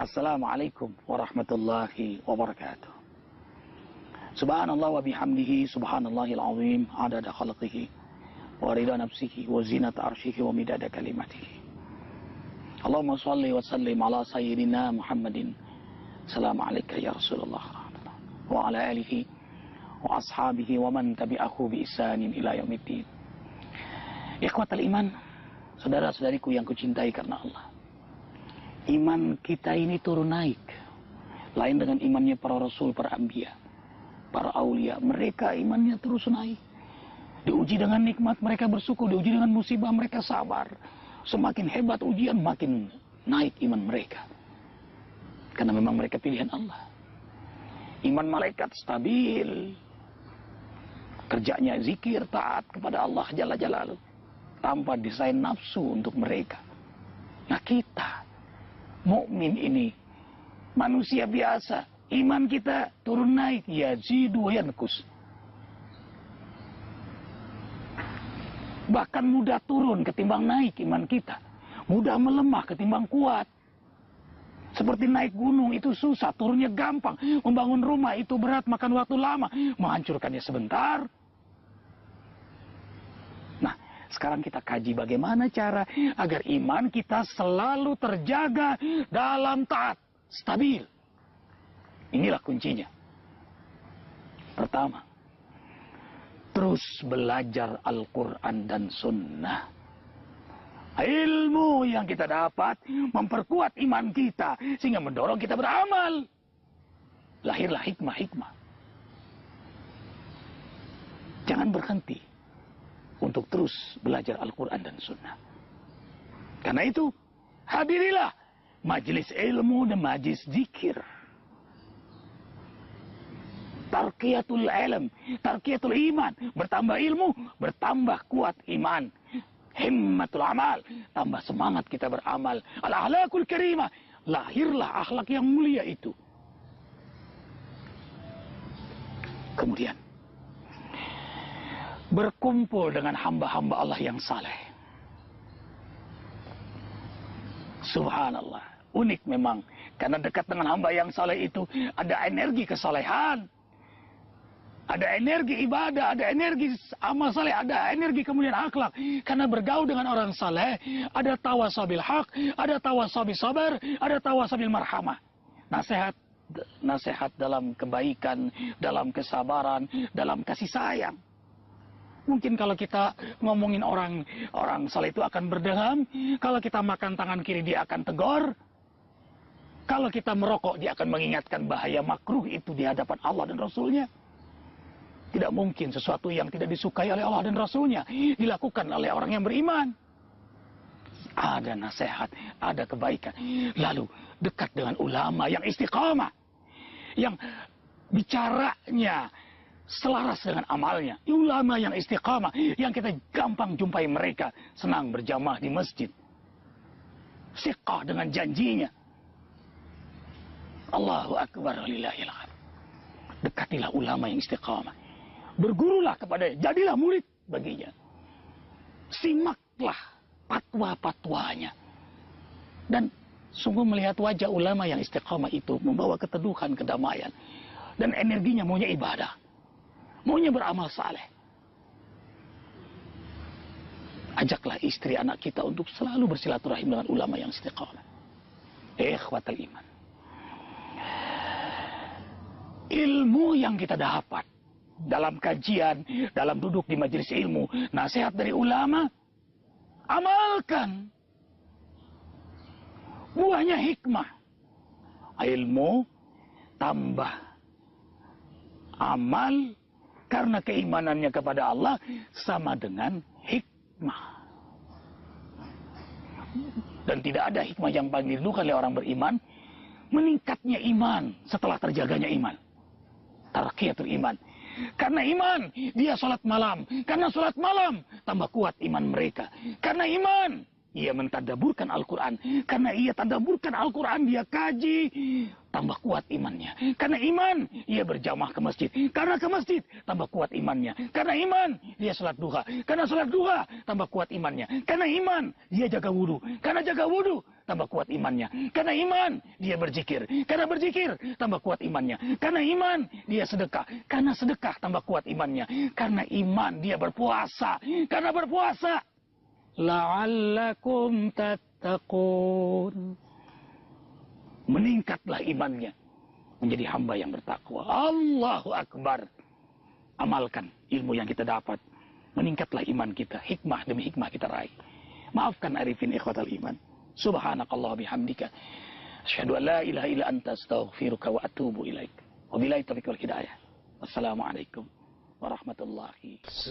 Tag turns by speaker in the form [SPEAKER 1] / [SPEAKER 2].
[SPEAKER 1] Assalamualaikum warahmatullahi wabarakatuh. Subhanallah wa bihamdihi, subhanallahil azim, adada khalqihi, wa rida nafsihi, wa zinata arshihi, wa midada kalimatihi. Allahumma salli wa sallim ala sayyidina Muhammadin. Assalamualaikum ya Rasulullah. Wa ala alihi, wa ashabihi, wa man tabi'ahu bi ihsanin ila yaumiddin. Ikhwatal iman, saudara-saudariku yang kucintai karena Allah. Iman kita ini turun naik. Lain dengan imannya para rasul, para anbiya, para aulia. Mereka imannya terus naik. Diuji dengan nikmat, mereka bersyukur. Diuji dengan musibah, mereka sabar. Semakin hebat ujian, makin naik iman mereka. Karena memang mereka pilihan Allah. Iman malaikat stabil. Kerjanya zikir, taat kepada Allah Jalla Jalaluh. Tanpa desain nafsu untuk mereka. Nah kita, mukmin ini manusia biasa, iman kita turun naik, yazidu wa yanqus. Bahkan mudah turun ketimbang naik iman kita, mudah melemah ketimbang kuat. Seperti naik gunung itu susah, turunnya gampang. Membangun rumah itu berat, makan waktu lama, menghancurkannya sebentar. Nah, sekarang kita kaji bagaimana cara agar iman kita selalu terjaga dalam taat, stabil. Inilah kuncinya. Pertama, terus belajar Al-Quran dan Sunnah. Ilmu yang kita dapat memperkuat iman kita sehingga mendorong kita beramal. Lahirlah hikmah-hikmah. Jangan berhenti untuk terus belajar Al-Quran dan Sunnah. Karena itu, hadirilah majelis ilmu dan majelis zikir. Tarqiyatul ilm, tarqiyatul iman. Bertambah ilmu, bertambah kuat iman. Himmatul amal, tambah semangat kita beramal. Al-ahlakul karimah, lahirlah akhlak yang mulia itu. Kemudian, berkumpul dengan hamba-hamba Allah yang saleh. Subhanallah, unik memang. Karena dekat dengan hamba yang saleh itu ada energi kesalehan. Ada energi ibadah, ada energi amal saleh, ada energi kemudian akhlak. Karena bergaul dengan orang saleh, ada tawasabil haq, ada tawasabil sabar, ada tawasabil marhamah. Nasihat dalam kebaikan, dalam kesabaran, dalam kasih sayang. Mungkin kalau kita ngomongin orang saleh itu akan berdeham. Kalau kita makan tangan kiri dia akan tegur. Kalau kita merokok dia akan mengingatkan bahaya makruh itu di hadapan Allah dan Rasulnya. Tidak mungkin sesuatu yang tidak disukai oleh Allah dan Rasulnya dilakukan oleh orang yang beriman. Ada nasihat, ada kebaikan. Lalu dekat dengan ulama yang istiqamah. Yang bicaranya selaras dengan amalnya. Ulama yang istiqamah, yang kita gampang jumpai mereka senang berjamaah di masjid. Siqah dengan janjinya. Allahu Akbar walillahil hamd. Dekatilah ulama yang istiqamah. Bergurulah kepadanya, jadilah murid baginya. Simaklah fatwa-fatwanya. Dan sungguh melihat wajah ulama yang istiqamah itu membawa keteduhan, kedamaian. Dan energinya maunya ibadah. Maunya beramal saleh. Ajaklah istri anak kita untuk selalu bersilaturahim dengan ulama yang istiqamah. Ikhwatal iman. Ilmu yang kita dapat dalam kajian, dalam duduk di majelis ilmu, nasihat dari ulama, amalkan. Buahnya hikmah. Ilmu tambah amal karena keimanannya kepada Allah sama dengan hikmah. Dan tidak ada hikmah yang paling dirindukan oleh orang beriman, meningkatnya iman setelah terjaganya iman. Tarqiyatul iman. Karena iman, dia sholat malam. Karena sholat malam, tambah kuat iman mereka. Karena iman, ia mentadaburkan Al-Quran. Karena ia tadaburkan Al-Quran, dia kaji, tambah kuat imannya. Karena iman, ia berjamaah ke masjid. Karena ke masjid, tambah kuat imannya. Karena iman, dia salat duha. Karena salat duha, tambah kuat imannya. Karena iman, dia jaga wudu. Karena jaga wudu, tambah kuat imannya. Karena iman, dia berzikir. Karena berzikir, tambah kuat imannya. Karena iman, dia sedekah. Karena sedekah, tambah kuat imannya. Karena iman, dia berpuasa. Karena berpuasa, la'allakum tattaqun. Meningkatlah imannya menjadi hamba yang bertakwa. Allahu Akbar. Amalkan ilmu yang kita dapat. Meningkatlah iman kita. Hikmah demi hikmah kita raih. Maafkan arifin ikhwatal iman. Subhanakallah bihamdika. Asyhadu an la ilaha illa anta astaghfiruka wa atubu ilaik. Wabillahi taufiq wal hidayah. Wassalamualaikum warahmatullahi